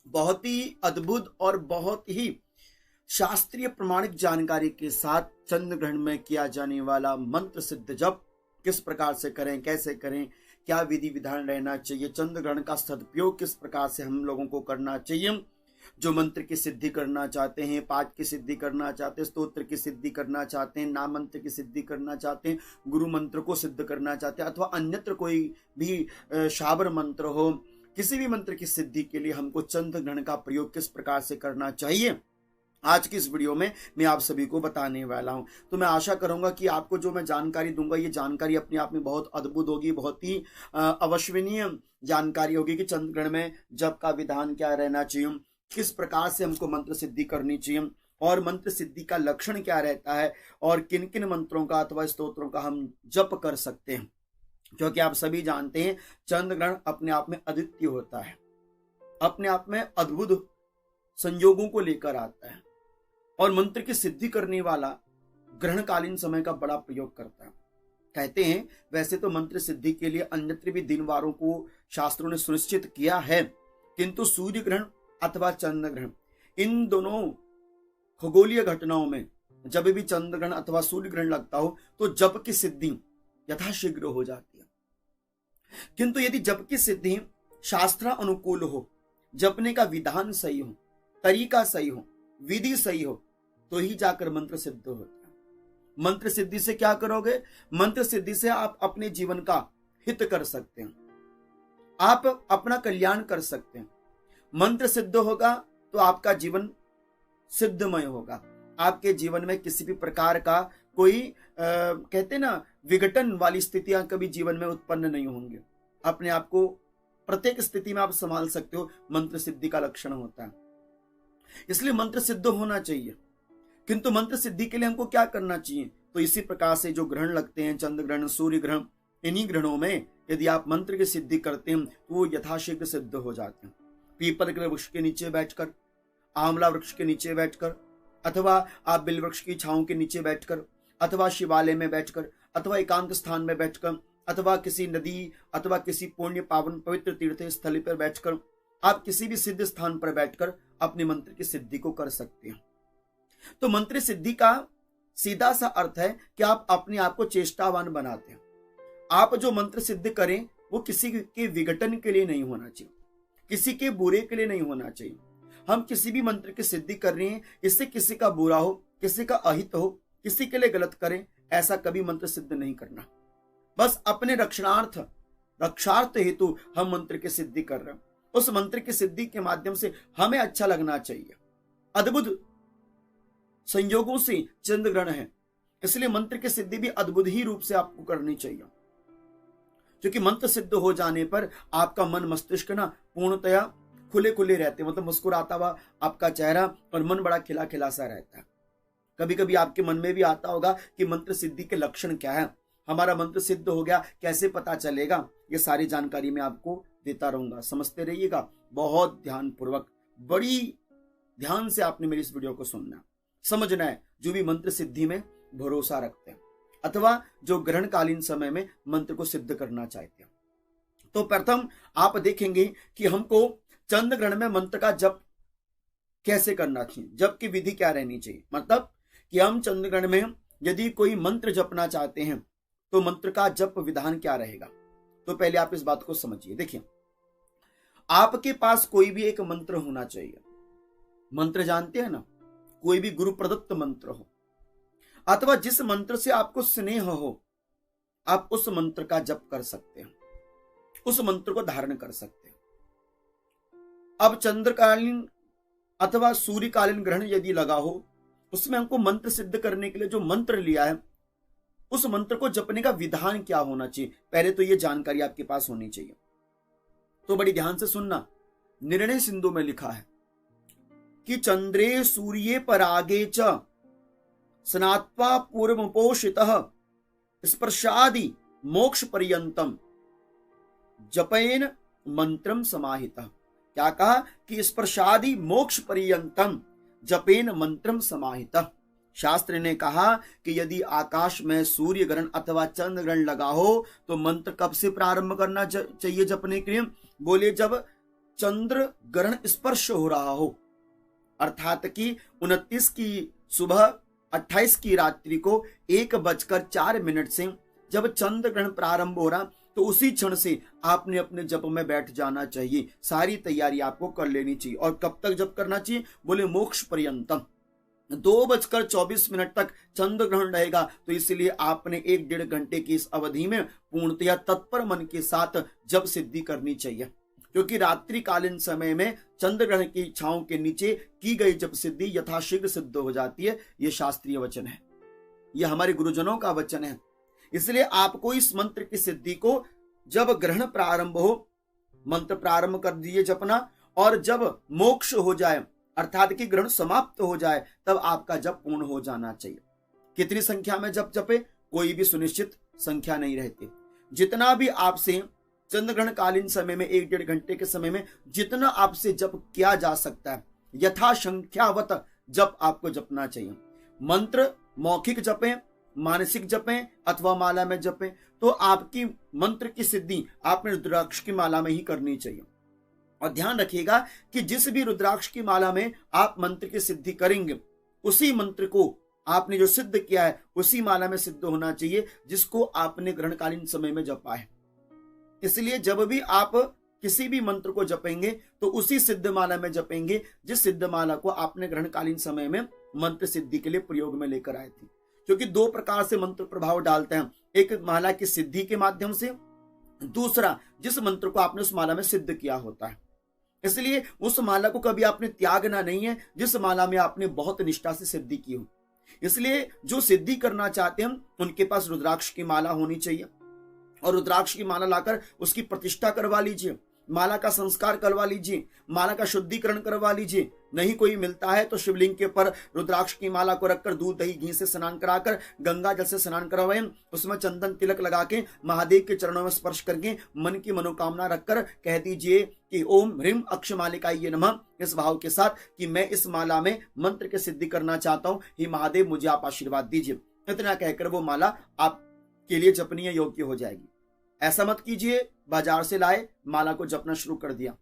बहुत ही अद्भुत और बहुत ही शास्त्रीय प्रमाणिक जानकारी के साथ चंद्र ग्रहण में किया जाने वाला मंत्र सिद्ध जप किस प्रकार से करें, कैसे करें, क्या विधि विधान रहना चाहिए, चंद्र ग्रहण का सदुपयोग किस प्रकार से हम लोगों को करना चाहिए। जो मंत्र की सिद्धि करना चाहते हैं, पाठ की सिद्धि करना चाहते हैं, स्तोत्र की सिद्धि करना चाहते हैं, नाम मंत्र की सिद्धि करना चाहते हैं, गुरु मंत्र को सिद्ध करना चाहते हैं, अथवा अन्यत्र कोई भी शाबर मंत्र हो, किसी भी मंत्र की सिद्धि के लिए हमको चंद्र ग्रहण का प्रयोग किस प्रकार से करना चाहिए, आज की इस वीडियो में मैं आप सभी को बताने वाला हूं। तो मैं आशा करूंगा कि आपको जो मैं जानकारी दूंगा ये जानकारी अपने आप में बहुत अद्भुत होगी, बहुत ही अविश्वसनीय जानकारी होगी कि चंद्र ग्रहण में जप का विधान क्या रहना चाहिए, किस प्रकार से हमको मंत्र सिद्धि करनी चाहिए और मंत्र सिद्धि का लक्षण क्या रहता है और किन किन मंत्रों का अथवा स्तोत्रों का हम जप कर सकते हैं। क्योंकि आप सभी जानते हैं चंद्र ग्रहण अपने आप में अद्वितीय होता है, अपने आप में अद्भुत संयोगों को लेकर आता है और मंत्र की सिद्धि करने वाला ग्रहणकालीन समय का बड़ा प्रयोग करता है। कहते हैं वैसे तो मंत्र सिद्धि के लिए अन्यत्र भी दिन वारों को शास्त्रों ने सुनिश्चित किया है, किंतु सूर्य ग्रहण अथवा चंद्र ग्रहण इन दोनों खगोलीय घटनाओं में जब भी चंद्र ग्रहण अथवा सूर्य ग्रहण लगता हो तो जप की सिद्धि यथाशीघ्र हो जाती है। किंतु यदि जप की सिद्धि शास्त्र अनुकूल हो, जपने का विधान सही हो, तरीका सही हो, विधि सही हो, तो ही जाकर मंत्र सिद्ध होता है। मंत्र सिद्धि से क्या करोगे? मंत्र सिद्धि से आप अपने जीवन का हित कर सकते हैं, आप अपना कल्याण कर सकते हैं। मंत्र सिद्ध होगा तो आपका जीवन सिद्धमय होगा, आपके जीवन में किसी भी प्रकार का कोई कहते ना विघटन वाली स्थितियां कभी जीवन में उत्पन्न नहीं होंगे। अपने आप को प्रत्येक स्थिति में आप संभाल सकते हो, मंत्र सिद्धि का लक्षण होता है। इसलिए मंत्र सिद्ध होना चाहिए। किंतु मंत्र सिद्धि के लिए हमको क्या करना चाहिए? तो इसी प्रकार से जो ग्रहण लगते हैं, चंद्र ग्रहण, सूर्य ग्रहण, इन्हीं ग्रहणों में यदि आप मंत्र की सिद्धि करते हैं तो वो यथाशीघ्र सिद्ध हो जाते हैं। पीपल के वृक्ष के नीचे बैठकर, आंवला वृक्ष के नीचे बैठकर, अथवा आप बिल वृक्ष की छांव के नीचे बैठकर, अथवा शिवालय में बैठकर, अथवा एकांत स्थान में बैठकर, अथवा किसी नदी अथवा किसी पुण्य पावन पवित्र तीर्थ स्थल पर बैठकर, आप किसी भी सिद्ध स्थान पर बैठकर अपने मंत्र की सिद्धि को कर सकते हैं। तो मंत्र सिद्धि का सीधा सा अर्थ है कि आप अपने आप को चेष्टावान बनाते हैं। आप जो मंत्र सिद्ध करें वो किसी के विघटन के लिए नहीं होना चाहिए, किसी के बुरे के लिए नहीं होना चाहिए। हम किसी भी मंत्र की सिद्धि कर रहे हैं, इससे किसी का बुरा हो, किसी का अहित हो, किसी के लिए गलत करें, ऐसा कभी मंत्र सिद्ध नहीं करना। बस अपने रक्षार्थ हेतु हम मंत्र की सिद्धि कर रहे हैं। उस मंत्र की सिद्धि के माध्यम से हमें अच्छा लगना चाहिए। अद्भुत संयोगों से चंद्र ग्रहण है, इसलिए मंत्र की सिद्धि भी अद्भुत ही रूप से आपको करनी चाहिए। क्योंकि मंत्र सिद्ध हो जाने पर आपका मन मस्तिष्क ना पूर्णतया खुले खुले रहते, मतलब मुस्कुराता हुआ आपका चेहरा और मन बड़ा खिला खिला सा रहता है। कभी कभी आपके मन में भी आता होगा कि मंत्र सिद्धि के लक्षण क्या है, हमारा मंत्र सिद्ध हो गया कैसे पता चलेगा? ये सारी जानकारी मैं आपको देता रहूंगा, समझते रहिएगा। बहुत ध्यान पूर्वक, बड़ी ध्यान से आपने मेरी इस वीडियो को सुनना, समझना है। जो भी मंत्र सिद्धि में भरोसा रखते हैं अथवा जो ग्रहणकालीन समय में मंत्र को सिद्ध करना चाहते हैं, तो प्रथम आप देखेंगे कि हमको चंद्र ग्रहण में मंत्र का जप कैसे करना चाहिए, जप की विधि क्या रहनी चाहिए। मतलब कि हम चंद्र ग्रहण में यदि कोई मंत्र जपना चाहते हैं तो मंत्र का जप विधान क्या रहेगा। तो पहले आप इस बात को समझिए। देखिए, आपके पास कोई भी एक मंत्र होना चाहिए। मंत्र जानते हैं ना, कोई भी गुरु प्रदत्त मंत्र हो अथवा जिस मंत्र से आपको स्नेह हो, आप उस मंत्र का जप कर सकते हैं, उस मंत्र को धारण कर सकते हैं। अब चंद्रकालीन अथवा सूर्यकालीन ग्रहण यदि लगा हो, उसमें हमको मंत्र सिद्ध करने के लिए जो मंत्र लिया है उस मंत्र को जपने का विधान क्या होना चाहिए, पहले तो यह जानकारी आपके पास होनी चाहिए। तो बड़ी ध्यान से सुनना। निर्णय सिंधु में लिखा है कि चंद्रे सूर्ये परागे च स्नात्वा पूर्वपोषितः स्पर्शादि मोक्ष पर्यंतम जपेन मंत्रम समाहितः। क्या कहा कि स्पर्शादि मोक्ष पर्यंतम जपेन मंत्रम समाहितः। शास्त्र ने कहा कि यदि आकाश में सूर्य ग्रहण अथवा चंद्र ग्रहण लगा हो तो मंत्र कब से प्रारंभ करना चाहिए जपने के लिए? बोले जब चंद्र ग्रहण स्पर्श हो रहा हो, अर्थात कि 29 की सुबह 28 की रात्रि को 1:04 से जब चंद्र ग्रहण प्रारंभ हो रहा तो उसी क्षण से आपने अपने जप में बैठ जाना चाहिए। सारी तैयारी आपको कर लेनी चाहिए। और कब तक जप करना चाहिए? बोले मोक्ष पर्यंतम। 2:24 तक चंद्र ग्रहण रहेगा, तो इसलिए आपने 1-1.5 घंटे की इस अवधि में पूर्णतया तत्पर मन के साथ जप सिद्धि करनी चाहिए, क्योंकि रात्रिकालीन समय में चंद्र ग्रहण की छांव के नीचे की गई जप सिद्धि यथाशीघ्र सिद्ध हो जाती है। यह शास्त्रीय वचन है, यह हमारे गुरुजनों का वचन है। इसलिए आपको इस मंत्र की सिद्धि को जब ग्रहण प्रारंभ हो, मंत्र प्रारंभ कर दीजिए जपना, और जब मोक्ष हो जाए अर्थात कि ग्रहण समाप्त हो जाए तब आपका जप पूर्ण हो जाना चाहिए। कितनी संख्या में जप जपे, कोई भी सुनिश्चित संख्या नहीं रहती। जितना भी आपसे चंद्र ग्रहण कालीन समय में 1-1.5 घंटे के समय में जितना आपसे जप किया जा सकता है, यथा संख्यावत जप आपको जपना चाहिए। मंत्र मौखिक जपें, मानसिक जपें अथवा माला में जपें, तो आपकी मंत्र की सिद्धि आपने रुद्राक्ष की माला में ही करनी चाहिए। और ध्यान रखिएगा कि जिस भी रुद्राक्ष की माला में आप मंत्र की सिद्धि करेंगे, उसी मंत्र को आपने जो सिद्ध किया है उसी माला में सिद्ध होना चाहिए जिसको आपने ग्रहणकालीन समय में जपा है। इसलिए जब भी आप किसी भी मंत्र को जपेंगे तो उसी सिद्ध माला में जपेंगे जिस सिद्ध माला को आपने ग्रहणकालीन समय में मंत्र सिद्धि के लिए प्रयोग में लेकर आए थे। क्योंकि 2 प्रकार से मंत्र प्रभाव डालते हैं, एक माला की सिद्धि के माध्यम से, दूसरा जिस मंत्र को आपने उस माला में सिद्ध किया होता है। इसलिए उस माला को कभी आपने त्यागना नहीं है जिस माला में आपने बहुत निष्ठा से सिद्धि की हो। इसलिए जो सिद्धि करना चाहते हैं उनके पास रुद्राक्ष की माला होनी चाहिए, और रुद्राक्ष की माला लाकर उसकी प्रतिष्ठा करवा लीजिए, माला का संस्कार करवा लीजिए, माला का शुद्धिकरण करवा लीजिए। नहीं कोई मिलता है तो शिवलिंग के ऊपर रुद्राक्ष की माला को रखकर दूध दही घी से स्नान कराकर, गंगा जल से स्नान करवाएं, उसमें चंदन तिलक लगा के महादेव के चरणों में स्पर्श करके मन की मनोकामना रखकर कह दीजिए कि ओम ह्रीम अक्षमालिकाय नमः, इस भाव के साथ कि मैं इस माला में मंत्र की सिद्धि करना चाहता हूं, हे महादेव मुझे आप आशीर्वाद दीजिए। इतना कहकर वो माला आपके लिए जपनीय योग्य हो जाएगी। ऐसा मत कीजिए बाजार से लाए माला को जपना शुरू कर दिया।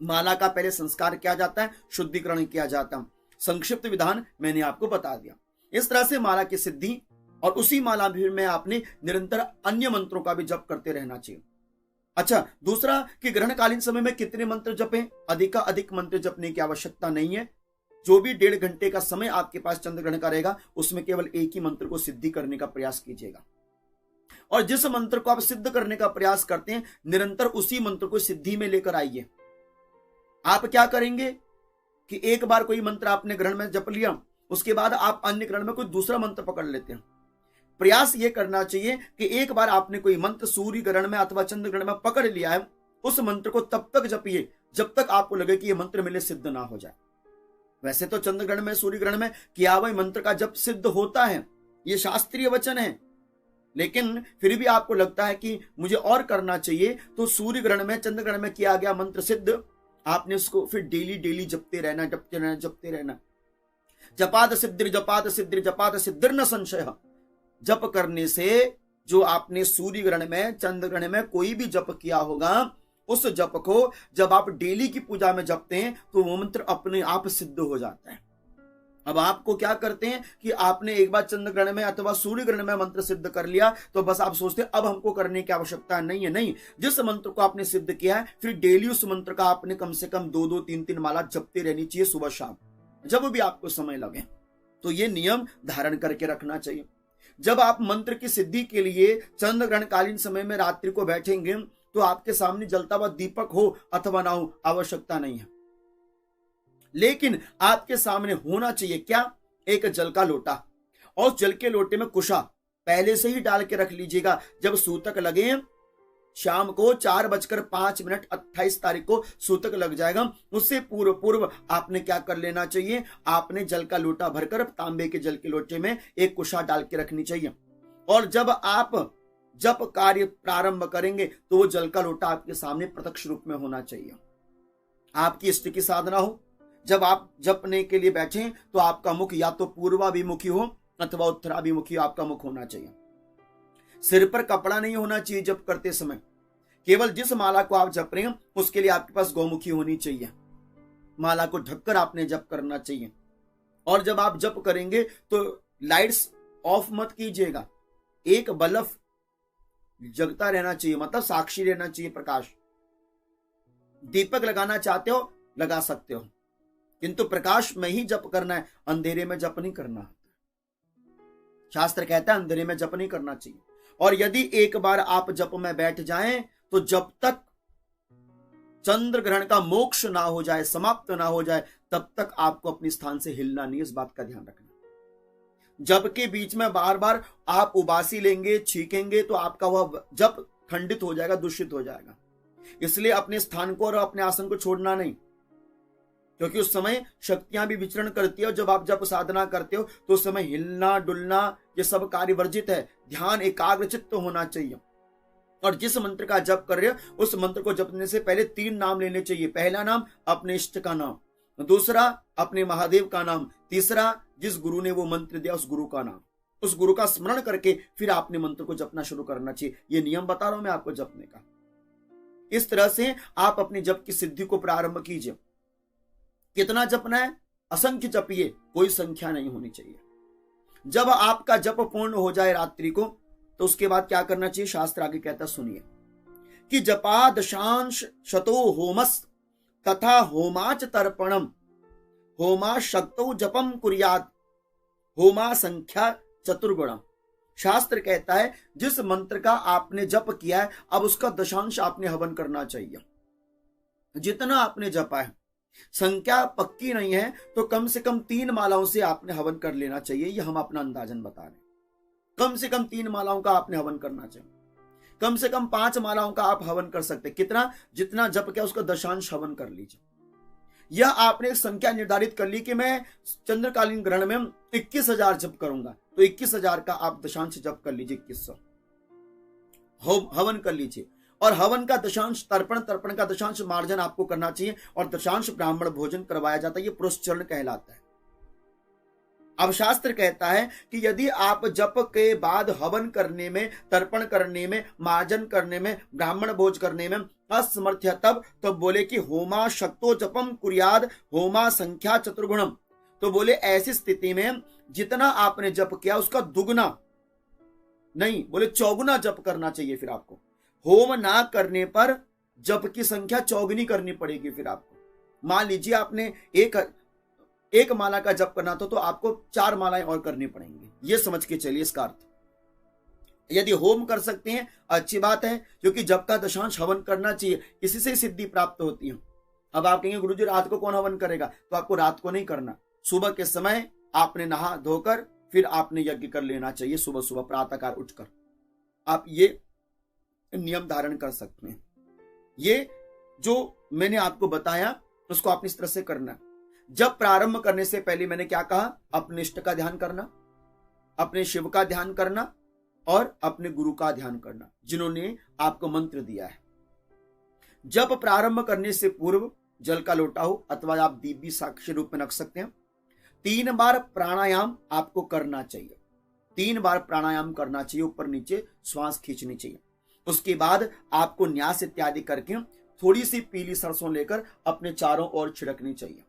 माला का पहले संस्कार किया जाता है, शुद्धिकरण किया जाता है। संक्षिप्त विधान मैंने आपको बता दिया। इस तरह से माला की सिद्धि, और उसी माला में आपने निरंतर अन्य मंत्रों का भी जप करते रहना चाहिए। अच्छा, दूसरा कि ग्रहणकालीन समय में कितने मंत्र जपें? अधिक मंत्र जपने की आवश्यकता नहीं है। जो भी 1.5 घंटे का समय आपके पास चंद्र ग्रहण का रहेगा उसमें केवल एक ही मंत्र को सिद्धि करने का प्रयास कीजिएगा, और जिस मंत्र को आप सिद्ध करने का प्रयास करते हैं निरंतर उसी मंत्र को सिद्धि में लेकर आइए। आप क्या करेंगे कि एक बार कोई मंत्र आपने ग्रहण में जप लिया, उसके बाद आप अन्य ग्रहण में कोई दूसरा मंत्र पकड़ लेते हैं। प्रयास यह करना चाहिए कि एक बार आपने कोई मंत्र सूर्य ग्रहण में अथवा चंद्र ग्रहण में पकड़ लिया है, उस मंत्र को तब तक जपिए जब तक आपको लगे कि यह मंत्र मेरे सिद्ध ना हो जाए। वैसे तो चंद्र ग्रहण में, सूर्य ग्रहण में किया हुआ मंत्र का जप सिद्ध होता है, यह शास्त्रीय वचन है, लेकिन फिर भी आपको लगता है कि मुझे और करना चाहिए, तो सूर्य ग्रहण में, चंद्र ग्रहण में किया गया मंत्र सिद्ध, आपने उसको फिर डेली जपते रहना। जपात सिद्धिर न संशय। जप करने से जो आपने सूर्य ग्रहण में, चंद्र ग्रहण में कोई भी जप किया होगा, उस जप को जब आप डेली की पूजा में जपते हैं तो वो मंत्र अपने आप सिद्ध हो जाता है। अब आपको क्या करते हैं कि आपने एक बार चंद्र ग्रहण में अथवा सूर्य ग्रहण में मंत्र सिद्ध कर लिया तो बस आप सोचते हैं अब हमको करने की आवश्यकता नहीं है। नहीं, जिस मंत्र को आपने सिद्ध किया है फिर डेली उस मंत्र का आपने कम से कम 2-2, 3-3 माला जपते रहनी चाहिए सुबह शाम, जब भी आपको समय लगे। तो ये नियम धारण करके रखना चाहिए। जब आप मंत्र की सिद्धि के लिए चंद्र ग्रहण कालीन समय में रात्रि को बैठेंगे तो आपके सामने जलता हुआ दीपक हो अथवा ना हो, आवश्यकता नहीं है, लेकिन आपके सामने होना चाहिए क्या? एक जल का लोटा, और जल के लोटे में कुशा पहले से ही डाल के रख लीजिएगा। जब सूतक लगे, शाम को 4:05 28 तारीख को सूतक लग जाएगा, उससे पूर्व आपने क्या कर लेना चाहिए? आपने जल का लोटा भरकर तांबे के जल के लोटे में एक कुशा डाल के रखनी चाहिए, और जब आप जप कार्य प्रारंभ करेंगे तो वो जल का लोटा आपके सामने प्रत्यक्ष रूप में होना चाहिए। आपकी इष्ट की साधना हो, जब आप जपने के लिए बैठें तो आपका मुख या तो पूर्वाभिमुखी हो अथवा उत्तराभिमुखी आपका मुख होना चाहिए। सिर पर कपड़ा नहीं होना चाहिए जप करते समय, केवल जिस माला को आप जप रहे हैं उसके लिए आपके पास गौमुखी होनी चाहिए, माला को ढककर आपने जप करना चाहिए। और जब आप जप करेंगे तो लाइट्स ऑफ मत कीजिएगा, एक बल्ब जगता रहना चाहिए, मतलब साक्षी रहना चाहिए प्रकाश। दीपक लगाना चाहते हो लगा सकते हो, किंतु प्रकाश में ही जप करना है, अंधेरे में जप नहीं करना। शास्त्र कहता है अंधेरे में जप नहीं करना चाहिए। और यदि एक बार आप जप में बैठ जाएं तो जब तक चंद्र ग्रहण का मोक्ष ना हो जाए, समाप्त ना हो जाए, तब तक आपको अपने स्थान से हिलना नहीं, इस बात का ध्यान रखना। जप के बीच में बार बार आप उबासी लेंगे, छींकेंगे तो आपका वह जप खंडित हो जाएगा, दूषित हो जाएगा। इसलिए अपने स्थान को और अपने आसन को छोड़ना नहीं, क्योंकि उस समय शक्तियां भी विचरण करती है। और जब आप जप साधना करते हो तो उस समय हिलना डुलना ये सब कार्य वर्जित है, ध्यान एकाग्रचित्त होना चाहिए। और जिस मंत्र का जप कर रहे हो उस मंत्र को जपने से पहले 3 नाम लेने चाहिए। पहला नाम अपने इष्ट का नाम, दूसरा अपने महादेव का नाम, तीसरा जिस गुरु ने वो मंत्र दिया उस गुरु का नाम। उस गुरु का स्मरण करके फिर आपने मंत्र को जपना शुरू करना चाहिए। ये नियम बता रहा हूं मैं आपको जपने का। इस तरह से आप अपनी जप की सिद्धि को प्रारंभ कीजिए। कितना जपना है? असंख्य जपिए, कोई संख्या नहीं होनी चाहिए। जब आपका जप पूर्ण हो जाए रात्रि को तो उसके बाद क्या करना चाहिए? शास्त्र आगे कहता सुनिए कि जपा दशांश शतो होमस तथा होमाच तर्पणम होमा शक्तो जपम कुर्यात होमा संख्या चतुर्गुणम। शास्त्र कहता है जिस मंत्र का आपने जप किया है अब उसका दशांश आपने हवन करना चाहिए। जितना आपने जपा है, संख्या पक्की नहीं है तो कम से कम 3 मालाओं से आपने हवन कर लेना चाहिए। ये हम अपना अंदाजन बता रहे हैं। कम से कम 3 मालाओं का आपने हवन करना चाहिए। कम से कम 5 मालाओं का आप हवन कर सकते हैं। कितना? जितना जप किया उसका दशांश हवन कर लीजिए। यह आपने एक संख्या निर्धारित कर ली कि मैं चंद्रकालीन ग्रहण में 21,000 जप करूंगा, तो 21,000 का आप दशांश जप कर लीजिए, 2100 हवन कर लीजिए। और हवन का दशांश तर्पण का दशांश मार्जन आपको करना चाहिए। और दशांश ब्राह्मण भोजन करवाया जाता है, ये पुरस्चरण कहलाता है। अब शास्त्र कहता है कि यदि आप जप के बाद हवन करने में, तर्पण करने में, मार्जन करने में, ब्राह्मण भोज करने में असमर्थ है तब बोले कि होमा शक्तो जपम कुर्याद होमा संख्या चतुर्गुणम। तो बोले ऐसी स्थिति में जितना आपने जप किया उसका दुगना नहीं, बोले चौगुना जप करना चाहिए। फिर आपको होम ना करने पर जप की संख्या चौगुनी करनी पड़ेगी। फिर आपको मान लीजिए आपने एक माला का जप करना तो आपको 4 मालाएं और करनी पड़ेंगी। ये समझ के चलिए इसका अर्थ। यदि होम कर सकते हैं अच्छी बात है, क्योंकि जप का दशांश हवन करना चाहिए, इसी से सिद्धि प्राप्त होती है। अब आप कहेंगे गुरुजी रात को कौन हवन करेगा? तो आपको रात को नहीं करना, सुबह के समय आपने नहा धोकर फिर आपने यज्ञ कर लेना चाहिए। सुबह सुबह प्रातःकाल उठकर आप ये नियम धारण कर सकते हैं। ये जो मैंने आपको बताया उसको आपने इस तरह से करना है। जब प्रारंभ करने से पहले मैंने क्या कहा? अपने इष्ट का ध्यान करना, अपने शिव का ध्यान करना और अपने गुरु का ध्यान करना जिन्होंने आपको मंत्र दिया है। जब प्रारंभ करने से पूर्व जल का लोटा हो अथवा आप दीप भी साक्षी रूप में रख सकते हैं। 3 बार प्राणायाम आपको करना चाहिए। 3 बार प्राणायाम करना चाहिए, ऊपर नीचे श्वास खींचनी चाहिए। उसके बाद आपको न्यास इत्यादि करके थोड़ी सी पीली सरसों लेकर अपने चारों ओर छिड़कनी चाहिए।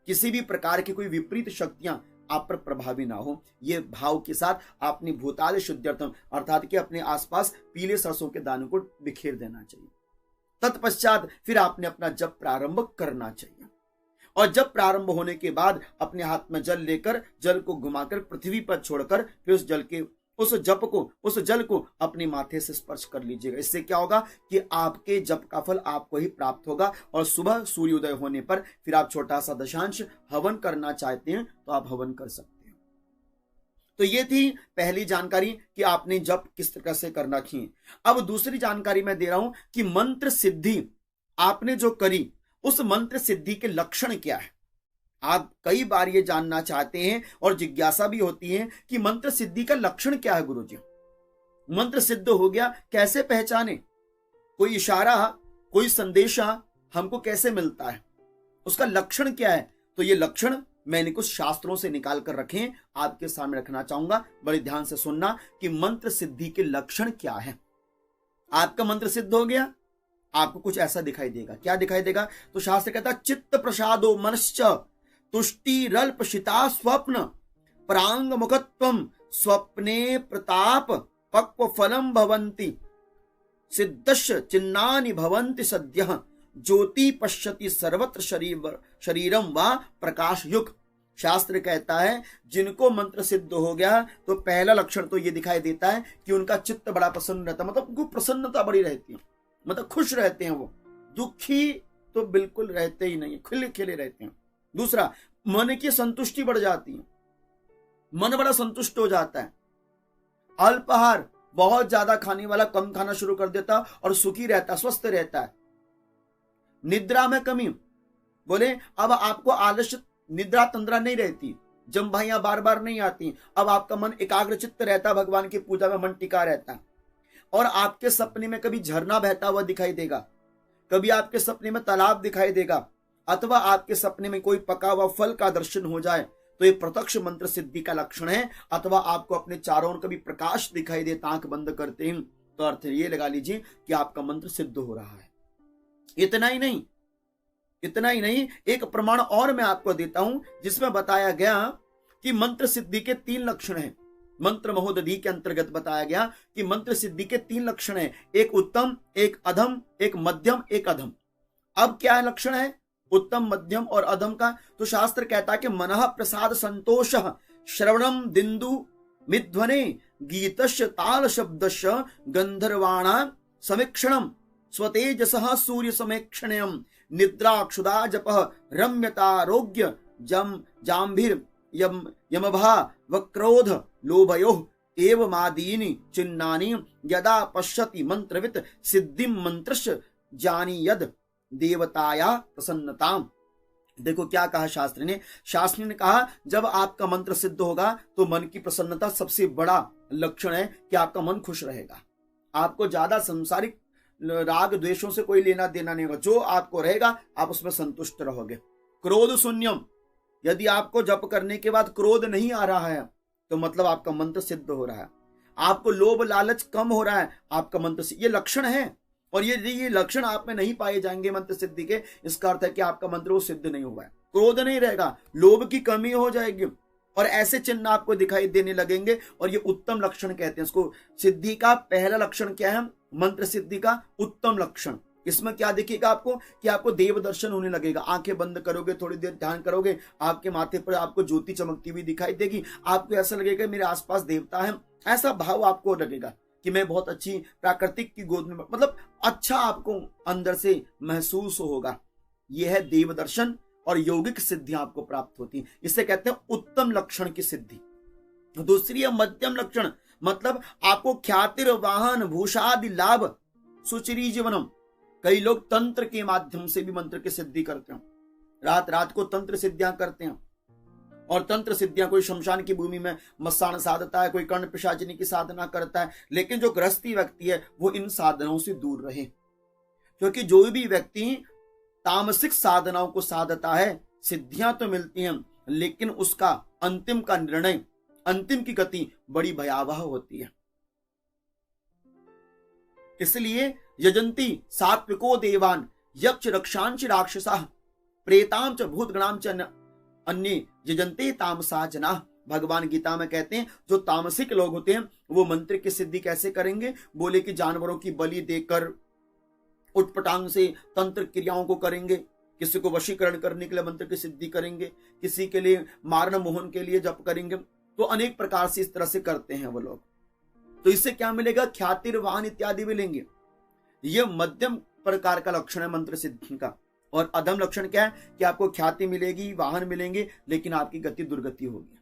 किसी भी प्रकार की कोई विपरीत शक्तियां आप पर प्रभावी ना हो, ये भाव के साथ अपनी भूताल शुद्ध्यर्थम अर्थात कि अपने आसपास पीले सरसों के दानों को बिखेर देना चाहिए। तत्पश्चात फिर आपने अपना जप प्रारंभ करना चाहिए। और जब प्रारंभ होने के बाद अपने हाथ में जल लेकर जल को घुमाकर पृथ्वी पर छोड़कर फिर उस जल को अपने माथे से स्पर्श कर लीजिएगा। इससे क्या होगा कि आपके जप का फल आपको ही प्राप्त होगा। और सुबह सूर्योदय होने पर फिर आप छोटा सा दशांश हवन करना चाहते हैं तो आप हवन कर सकते हैं। तो ये थी पहली जानकारी कि आपने जप किस तरह से करना चाहिए। अब दूसरी जानकारी मैं दे रहा हूं कि मंत्र सिद्धि आपने जो करी उस मंत्र सिद्धि के लक्षण क्या है। आप कई बार ये जानना चाहते हैं और जिज्ञासा भी होती है कि मंत्र सिद्धि का लक्षण क्या है गुरुजी। मंत्र सिद्ध हो गया कैसे पहचाने? कोई इशारा, कोई संदेशा हमको कैसे मिलता है, उसका लक्षण क्या है? तो ये लक्षण मैंने कुछ शास्त्रों से निकाल कर रखे, आपके सामने रखना चाहूंगा। बड़े ध्यान से सुनना कि मंत्र सिद्धि के लक्षण क्या है। आपका मंत्र सिद्ध हो गया, आपको कुछ ऐसा दिखाई देगा। क्या दिखाई देगा? तो शास्त्र कहता है चित्त प्रसादो मनश्च तुष्टिरल्पशिता स्वप्न प्रांग मुखत्वम स्वप्ने प्रताप पक्व फलम भवन्ति सिद्धश चिन्नानि भवन्ति सद्यः ज्योति पश्यति सर्वत्र शरीरम व प्रकाश युग। शास्त्र कहता है जिनको मंत्र सिद्ध हो गया तो पहला लक्षण तो ये दिखाई देता है कि उनका चित्त बड़ा प्रसन्न रहता है, मतलब उनको प्रसन्नता बड़ी रहती है, मतलब खुश रहते हैं वो, दुखी तो बिल्कुल रहते ही नहीं, खिले खिले रहते हैं। दूसरा, मन की संतुष्टि बढ़ जाती है, मन बड़ा संतुष्ट हो जाता है। अल्पाहार बहुत ज्यादा खाने वाला कम खाना शुरू कर देता और सुखी रहता, स्वस्थ रहता है। निद्रा में कमी, बोले अब आपको आलस्य निद्रा तंद्रा नहीं रहती, जम्भाइयां बार बार नहीं आती, अब आपका मन एकाग्र चित्त रहता, भगवान की पूजा में मन टिका रहता। और आपके सपने में कभी झरना बहता हुआ दिखाई देगा, कभी आपके सपने में तालाब दिखाई देगा, अथवा आपके सपने में कोई पका हुआ फल का दर्शन हो जाए तो ये प्रत्यक्ष मंत्र सिद्धि का लक्षण है। अथवा आपको अपने चारों ओर कभी प्रकाश दिखाई दे, आंख बंद करते हैं, तो अर्थ ये लगा लीजिए कि आपका मंत्र सिद्ध हो रहा है। इतना ही नहीं, एक प्रमाण और मैं आपको देता हूं जिसमें बताया गया कि मंत्र सिद्धि के 3 लक्षण हैं। मंत्र महोदधि के अंतर्गत बताया गया कि मंत्र सिद्धि के 3 लक्षण हैं, एक उत्तम, एक अधम, एक मध्यम, एक अधम। अब क्या लक्षण है उत्तम, मध्यम और अधम का? तो शास्त्र कहता है कि मनः प्रसाद संतोष श्रवणम दिंदु मिध्वने गीतस्य ताल शब्दस्य गंधर्वाणा समीक्षणम स्वतेजसः सूर्य समेक्षणयम निद्रा क्षुधा जपः रम्यतारोग्य जाम्भिर यमभा वक्रोध लोभयोः एवमादीनि चिन्नानि यदा पश्यति मंत्रवित् सिद्धिं मंत्रस्य जानी यद देवताया प्रसन्नताम। देखो क्या कहा शास्त्र ने कहा जब आपका मंत्र सिद्ध होगा तो मन की प्रसन्नता सबसे बड़ा लक्षण है कि आपका मन खुश रहेगा। आपको ज्यादा संसारिक राग द्वेषों से कोई लेना देना नहीं होगा, जो आपको रहेगा आप उसमें संतुष्ट रहोगे। क्रोध शून्यम, यदि आपको जप करने के बाद क्रोध नहीं आ रहा है तो मतलब आपका मंत्र सिद्ध हो रहा है। आपको लोभ लालच कम हो रहा है, आपका मंत्र, ये लक्षण है। और ये लक्षण आप में नहीं पाए जाएंगे मंत्र सिद्धि के, इसका अर्थ है कि आपका मंत्र वो सिद्ध नहीं हुआ है। क्रोध नहीं रहेगा, लोभ की कमी हो जाएगी और ऐसे चिन्ह आपको दिखाई देने लगेंगे। और ये उत्तम लक्षण कहते हैं इसको। सिद्धि का पहला लक्षण क्या है? मंत्र सिद्धि का उत्तम लक्षण। इसमें क्या दिखेगा आपको कि आपको देव दर्शन होने लगेगा। आंखें बंद करोगे, थोड़ी देर ध्यान करोगे, आपके माथे पर आपको ज्योति चमकती हुई दिखाई देगी। आपको ऐसा लगेगा मेरे आसपास देवता है, ऐसा भाव आपको लगेगा कि मैं बहुत अच्छी प्राकृतिक की गोद में, मतलब अच्छा आपको अंदर से महसूस होगा। यह है देव दर्शन और यौगिक सिद्धि आपको प्राप्त होती है। इसे कहते हैं उत्तम लक्षण की सिद्धि। दूसरी है मध्यम लक्षण, मतलब आपको ख्यातिर वाहन भूषादि लाभ सुचिरी जीवनम। कई लोग तंत्र के माध्यम से भी मंत्र की सिद्धि करते हैं, रात रात को तंत्र सिद्धियां करते हैं। और तंत्र सिद्धियां कोई शमशान की भूमि में मस्तान साधता है, कोई कर्ण पिशाचिनी की साधना करता है। लेकिन जो गृहस्थी व्यक्ति है वो इन साधनों से दूर रहे, क्योंकि जो भी व्यक्ति तामसिक साधनाओं को साधता है सिद्धियां तो मिलती हैं, लेकिन उसका अंतिम का निर्णय, अंतिम की गति बड़ी भयावह होती है। इसलिए यजंती सात्विको देवान यक्ष रक्षांच राक्षसा प्रेताम च भूतगणाम च अन्य यजंते तामसा जना। भगवान गीता में कहते हैं जो तामसिक लोग होते हैं वो मंत्र की सिद्धि कैसे करेंगे? बोले कि जानवरों की बलि देकर उटपटांग से तंत्र क्रियाओं को करेंगे, किसी को वशीकरण करने के लिए मंत्र की सिद्धि करेंगे, किसी के लिए मारण मोहन के लिए जप करेंगे। तो अनेक प्रकार से इस तरह से करते हैं वो लोग। तो इससे क्या मिलेगा? ख्यातिर वाहन इत्यादि मिलेंगे। यह मध्यम प्रकार का लक्षण है मंत्र सिद्धि का। और अधम लक्षण क्या है कि आपको ख्याति मिलेगी, वाहन मिलेंगे, लेकिन आपकी गति दुर्गति होगी।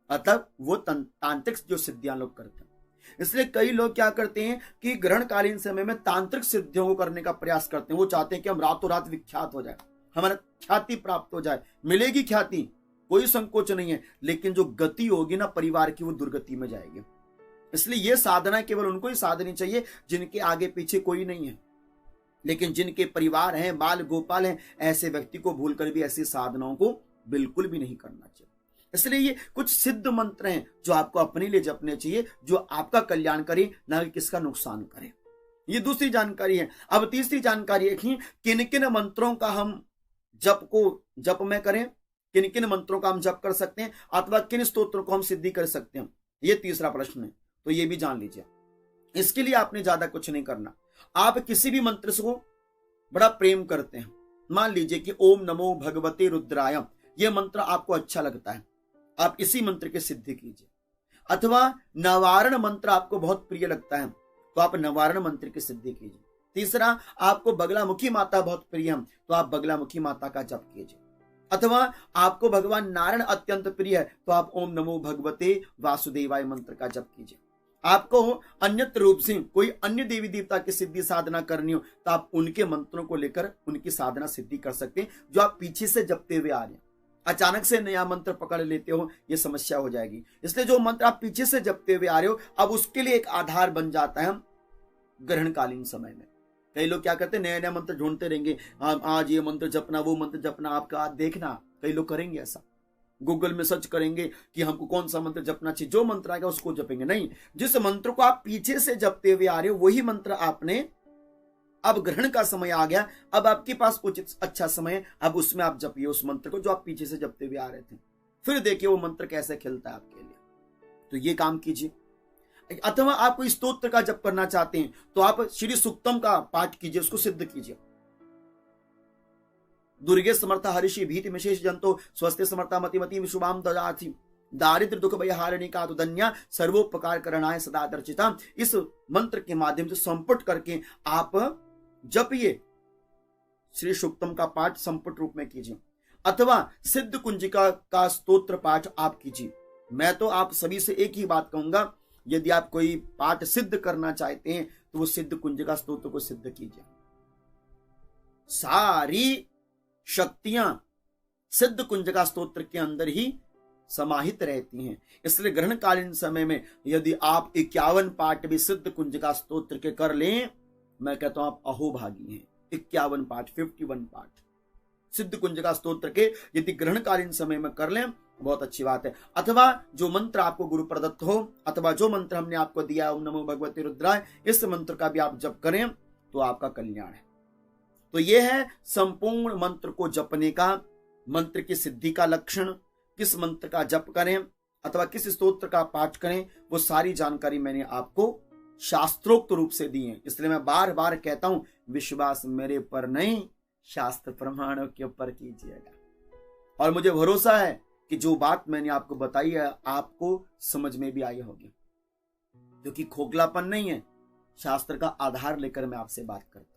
मतलब वो तांत्रिक जो सिद्धियां लोग करते हैं। इसलिए कई लोग क्या करते हैं कि ग्रहणकालीन समय में तांत्रिक सिद्धियों को करने का प्रयास करते हैं। वो चाहते हैं कि हम रातों रात विख्यात हो जाए, हमारा ख्याति प्राप्त हो जाए। मिलेगी ख्याति, कोई संकोच नहीं है, लेकिन जो गति होगी ना परिवार की, वो दुर्गति में जाएगी। इसलिए ये साधना केवल उनको ही साधनी चाहिए जिनके आगे पीछे कोई नहीं है। लेकिन जिनके परिवार हैं, बाल गोपाल हैं, ऐसे व्यक्ति को भूलकर भी ऐसी साधनाओं को बिल्कुल भी नहीं करना चाहिए। इसलिए ये कुछ सिद्ध मंत्र हैं जो आपको अपने लिए जपने चाहिए, जो आपका कल्याण करे, ना कि किसका नुकसान करे। ये दूसरी जानकारी है। अब तीसरी जानकारी देखिए, किन किन मंत्रों का हम जप में करें, किन किन मंत्रों का हम जप कर सकते हैं, अथवा किन स्तोत्रों को हम सिद्धि कर सकते हैं, ये तीसरा प्रश्न है। तो ये भी जान लीजिए। इसके लिए आपने ज्यादा कुछ नहीं करना। आप किसी भी मंत्र को बड़ा प्रेम करते हैं, मान लीजिए कि ओम नमो भगवते रुद्राय, यह मंत्र आपको अच्छा लगता है, आप इसी मंत्र की सिद्धि कीजिए। अथवा नवारण मंत्र आपको बहुत प्रिय लगता है, तो आप नवारण मंत्र की सिद्धि कीजिए। तीसरा, आपको बगलामुखी माता बहुत प्रिय है, तो आप बगलामुखी माता का जप कीजिए। अथवा आपको भगवान नारायण अत्यंत प्रिय है, तो आप ओम नमो भगवते वासुदेवाय मंत्र का जप कीजिए। आपको अन्यत्र रूप से कोई अन्य देवी देवता की सिद्धि साधना करनी हो, तो आप उनके मंत्रों को लेकर उनकी साधना सिद्धि कर सकते हैं, जो आप पीछे से जपते हुए आ रहे हैं। अचानक से नया मंत्र पकड़ लेते हो, यह समस्या हो जाएगी। इसलिए जो मंत्र आप पीछे से जपते हुए आ रहे हो, अब उसके लिए एक आधार बन जाता है ग्रहणकालीन समय में। कई लोग क्या करते हैं, नया नया मंत्र ढूंढते रहेंगे, आज ये मंत्र जपना, वो मंत्र जपना, आपका देखना कई लोग करेंगे ऐसा, गूगल में सर्च करेंगे कि हमको कौन सा मंत्र जपना चाहिए, जो मंत्र आएगा उसको जपेंगे। नहीं, जिस मंत्र को आप पीछे से जपते हुए आ रहे हो वही मंत्र आपने, अब ग्रहण का समय आ गया, अब आपके पास उचित अच्छा समय है, अब उसमें आप जपिए उस मंत्र को जो आप पीछे से जपते हुए आ रहे थे। फिर देखिए वो मंत्र कैसे खिलता है आपके लिए। तो ये काम कीजिए। अथवा आप कोई स्तोत्र का जप करना चाहते हैं, तो आप श्री सूक्तम का पाठ कीजिए, उसको सिद्ध कीजिए। दुर्गे समर्था हरिषि भीति विशेष जंतो स्वस्थ समर्था मतिमति विशुभाम ददाति दारिद्र दुख भयहारिणी का धन्या सर्वोपकार करणाय सदा दर्शिता। इस मंत्र के माध्यम से संपुट करके आप जपिए, श्री सूक्तम का पाठ संपुट रूप में कीजिए। अथवा सिद्ध कुंजिका का स्तोत्र पाठ आप कीजिए। मैं तो आप सभी से एक ही बात कहूंगा, यदि आप कोई पाठ सिद्ध करना चाहते हैं तो वो सिद्ध कुंजिका स्तोत्र को सिद्ध कीजिए। सारी शक्तियां सिद्ध कुंजिका स्तोत्र के अंदर ही समाहित रहती हैं। इसलिए ग्रहणकालीन समय में यदि आप 51 पाठ भी सिद्ध कुंजिका स्तोत्र के कर लें, मैं कहता हूं आप अहोभागी हैं। 51 पाठ, 51 पाठ सिद्ध कुंजिका स्तोत्र के यदि ग्रहणकालीन समय में कर लें, बहुत अच्छी बात है। अथवा जो मंत्र आपको गुरु प्रदत्त हो, अथवा जो मंत्र हमने आपको दिया ओम नमो भगवते रुद्राय, इस मंत्र का भी आप जप करें तो आपका कल्याण है। तो यह है संपूर्ण मंत्र को जपने का, मंत्र की सिद्धि का लक्षण, किस मंत्र का जप करें अथवा किस स्तोत्र का पाठ करें, वो सारी जानकारी मैंने आपको शास्त्रोक्त रूप से दी है। इसलिए मैं बार बार कहता हूं, विश्वास मेरे पर नहीं, शास्त्र प्रमाणों के ऊपर कीजिएगा। और मुझे भरोसा है कि जो बात मैंने आपको बताई है आपको समझ में भी आई होगी, क्योंकि खोखलापन नहीं है, शास्त्र का आधार लेकर मैं आपसे बात करता हूं।